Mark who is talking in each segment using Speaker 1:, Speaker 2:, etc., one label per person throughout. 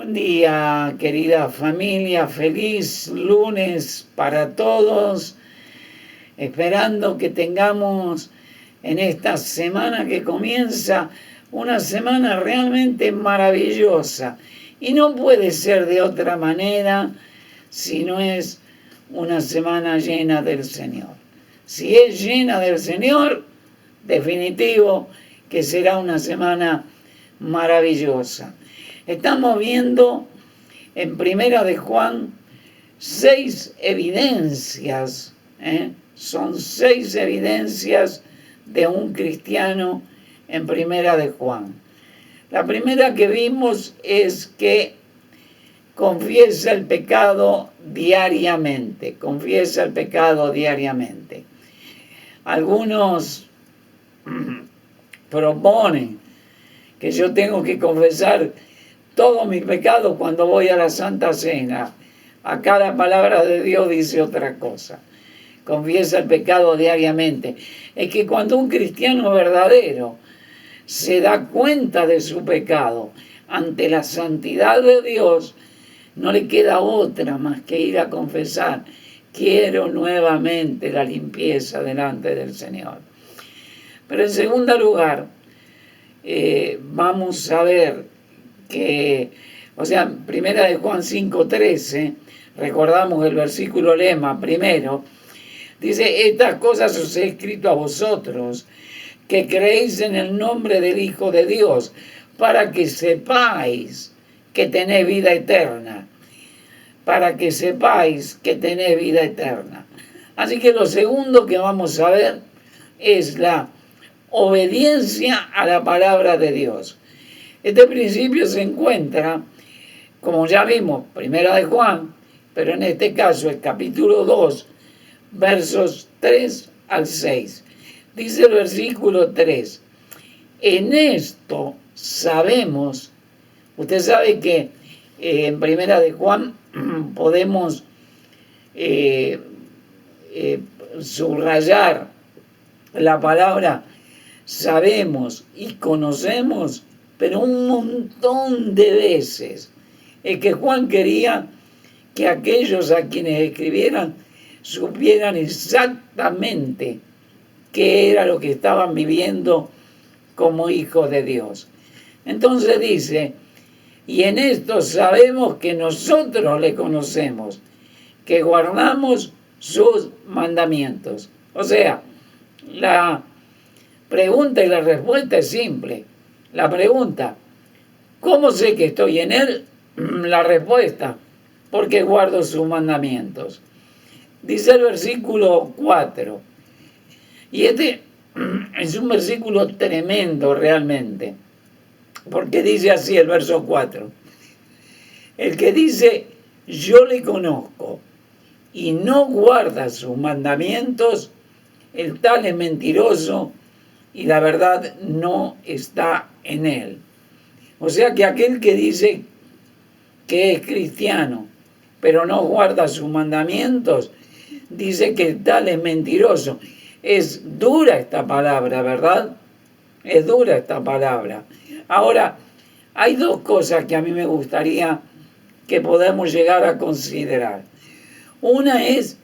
Speaker 1: Buen día, querida familia, feliz lunes para todos, esperando que tengamos en esta semana que comienza una semana realmente maravillosa. Y no puede ser de otra manera si no es una semana llena del Señor. Si es llena del Señor, definitivo que será una semana maravillosa. Estamos viendo en Primera de Juan 6 evidencias, son 6 evidencias de un cristiano en Primera de Juan. La primera que vimos es que confiesa el pecado diariamente, Algunos proponen que yo tengo que confesar todos mis pecados cuando voy a la Santa Cena. Acá la palabra de Dios dice otra cosa. Confiesa el pecado diariamente. Es que cuando un cristiano verdadero se da cuenta de su pecado ante la santidad de Dios, no le queda otra más que ir a confesar: quiero nuevamente la limpieza delante del Señor. Pero en segundo lugar, vamos a ver que, Primera de Juan 5:13, recordamos el versículo lema primero, dice: estas cosas os he escrito a vosotros, que creéis en el nombre del Hijo de Dios, para que sepáis que tenéis vida eterna. Así que lo segundo que vamos a ver es la obediencia a la palabra de Dios. Este principio se encuentra, como ya vimos, Primera de Juan, pero en este caso el capítulo 2, versos 3 al 6. Dice el versículo 3: en esto sabemos. Usted sabe que en Primera de Juan podemos subrayar la palabra sabemos y conocemos, pero un montón de veces. Es que Juan quería que aquellos a quienes escribieran supieran exactamente qué era lo que estaban viviendo como hijos de Dios. Entonces dice: y en esto sabemos que nosotros le conocemos, que guardamos sus mandamientos. O sea, la pregunta y la respuesta es simple. La pregunta: ¿cómo sé que estoy en Él? La respuesta: porque guardo sus mandamientos. Dice el versículo 4. Y este es un versículo tremendo realmente, porque dice así el verso 4: el que dice yo le conozco y no guarda sus mandamientos, el tal es mentiroso y la verdad no está en él. O sea que aquel que dice que es cristiano pero no guarda sus mandamientos, dice que el tal es mentiroso. Es dura esta palabra, ¿verdad? Es dura esta palabra. Ahora, hay dos cosas que a mí me gustaría que podamos llegar a considerar. Una es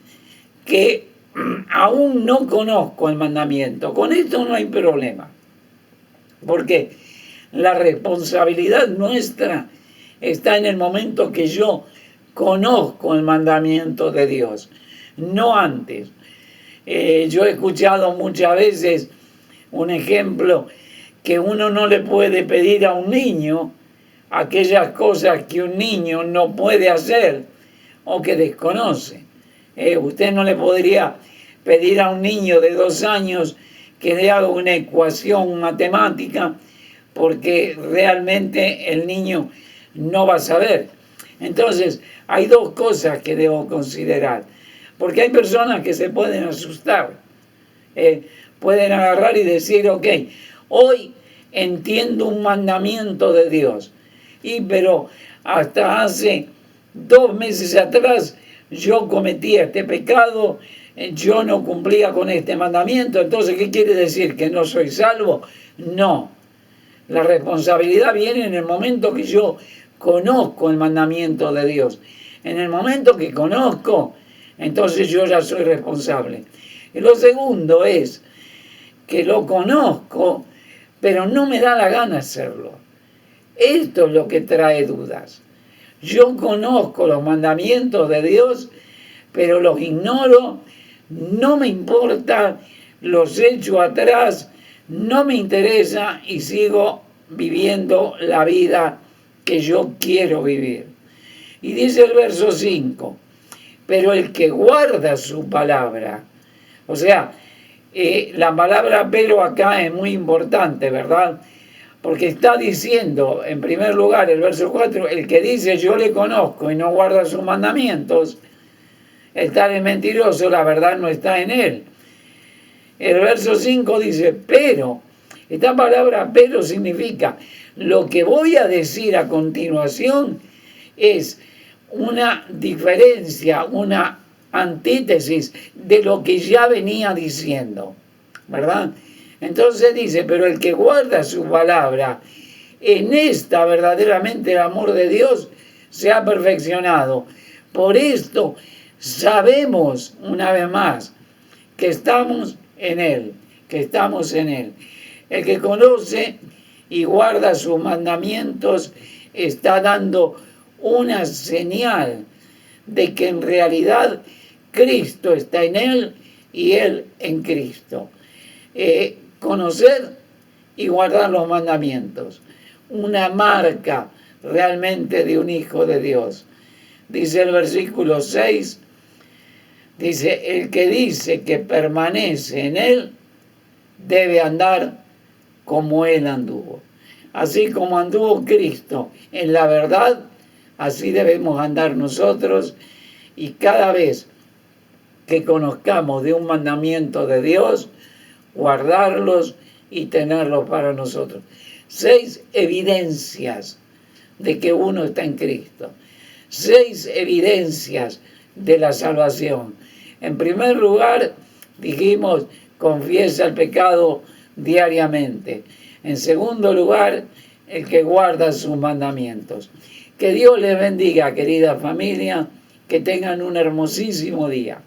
Speaker 1: que aún no conozco el mandamiento. Con esto no hay problema, porque la responsabilidad nuestra está en el momento que yo conozco el mandamiento de Dios, no antes. Yo he escuchado muchas veces un ejemplo, que uno no le puede pedir a un niño aquellas cosas que un niño no puede hacer o que desconoce. Usted no le podría pedir a un niño de 2 años que le haga una ecuación matemática, porque realmente el niño no va a saber. Entonces, hay dos cosas que debo considerar, porque hay personas que se pueden asustar, pueden agarrar y decir: ok, hoy entiendo un mandamiento de Dios, pero hasta hace 2 meses atrás yo cometía este pecado, yo no cumplía con este mandamiento. Entonces, ¿qué quiere decir? ¿Que no soy salvo? No. La responsabilidad viene en el momento que yo conozco el mandamiento de Dios. En el momento que conozco, entonces yo ya soy responsable. Y lo segundo es que lo conozco, pero no me da la gana hacerlo. Esto es lo que trae dudas. Yo conozco los mandamientos de Dios, pero los ignoro, no me importa, los echo atrás, no me interesa y sigo viviendo la vida que yo quiero vivir. Y dice el verso 5, pero el que guarda su palabra, o sea, la palabra pero acá es muy importante, ¿verdad? Porque está diciendo, en primer lugar, el verso 4, el que dice yo le conozco y no guarda sus mandamientos, el tal es mentiroso, la verdad no está en él. El verso 5 dice, pero, esta palabra pero significa, lo que voy a decir a continuación es una diferencia, una antítesis de lo que ya venía diciendo, ¿verdad? Entonces dice, pero el que guarda su palabra, en esta verdaderamente el amor de Dios se ha perfeccionado. Por esto sabemos una vez más que estamos en Él, que estamos en Él. El que conoce y guarda sus mandamientos está dando una señal de que en realidad Cristo está en él y él en Cristo. Conocer y guardar los mandamientos, una marca realmente de un hijo de Dios. Dice el versículo 6, dice, el que dice que permanece en él debe andar como él anduvo. Así como anduvo Cristo en la verdad, así debemos andar nosotros, y cada vez que conozcamos de un mandamiento de Dios, guardarlos y tenerlos para nosotros. 6 evidencias de que uno está en Cristo. 6 evidencias de la salvación. En primer lugar, dijimos, confiesa el pecado diariamente. En segundo lugar, el que guarda sus mandamientos. Que Dios les bendiga, querida familia, que tengan un hermosísimo día.